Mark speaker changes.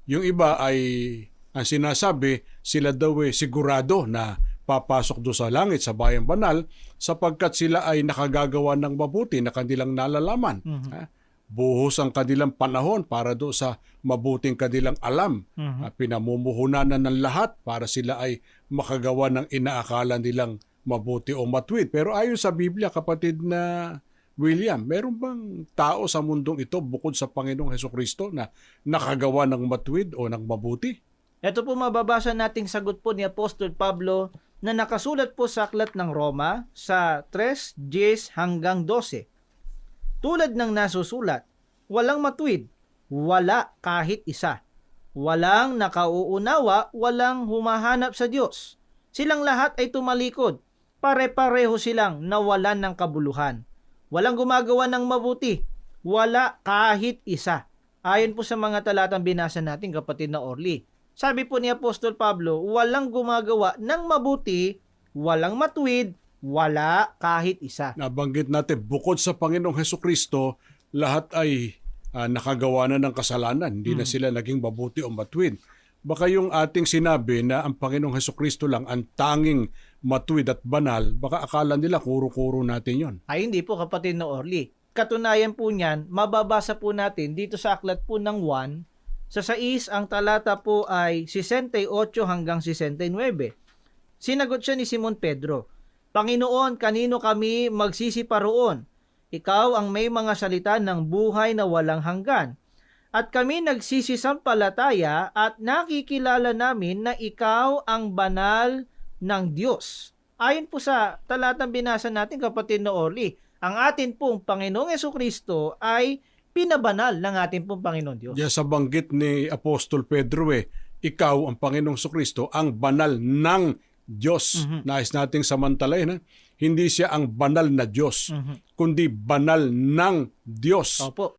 Speaker 1: Yung iba ay, ang sinasabi, sila daw sigurado na papasok doon sa langit, sa bayang banal, sapagkat sila ay nakagagawa ng mabuti na kanilang nalalaman. Buhos ang kanilang panahon para doon sa mabuting kanilang alam. Pinamumuhunanan ng lahat para sila ay makagawa ng inaakala nilang mabuti o matuwid. Pero ayon sa Biblia, kapatid na William, meron bang tao sa mundong ito bukod sa Panginoong Hesukristo na nakagawa ng matuwid o ng mabuti?
Speaker 2: Ito po mababasa nating sagot po ni Apostol Pablo na nakasulat po sa aklat ng Roma sa 3:10 hanggang 12. Tulad ng nasusulat, walang matuwid, wala kahit isa. Walang nakauunawa, walang humahanap sa Diyos. Silang lahat ay tumalikod, pare-pareho silang nawalan ng kabuluhan. Walang gumagawa ng mabuti, wala kahit isa. Ayon po sa mga talatang binasa natin, kapatid na Orly. Sabi po ni Apostol Pablo, walang gumagawa ng mabuti, walang matuwid, wala kahit isa.
Speaker 1: Nabanggit natin, bukod sa Panginoong Hesukristo, lahat ay nakagawa na ng kasalanan. Hindi na sila naging mabuti o matuwid. Baka yung ating sinabi na ang Panginoong Hesukristo lang ang tanging matuwid at banal, baka akala nila kuro-kuro natin yon.
Speaker 2: Ay hindi po, kapatid na Orly. Katunayan po niyan, mababasa po natin dito sa aklat po ng 1, sa 6 ang talata po ay 68 hanggang 69. Sinagot siya ni Simon Pedro, Panginoon, kanino kami magsisiparoon? Ikaw ang may mga salita ng buhay na walang hanggan. At kami nagsisisampalataya at nakikilala namin na ikaw ang banal ng Diyos. Ayon po sa talatang binasa natin, kapatid na Orly, ang atin pong Panginoong Hesukristo ay pinabanal ng ating pong Panginoon Diyos.
Speaker 1: Diyan sa banggit ni Apostol Pedro, ikaw ang Panginoong Hesukristo ang banal ng Diyos. Nais nating samantalayin, hindi siya ang banal na Diyos, kundi banal ng Diyos.
Speaker 2: Opo.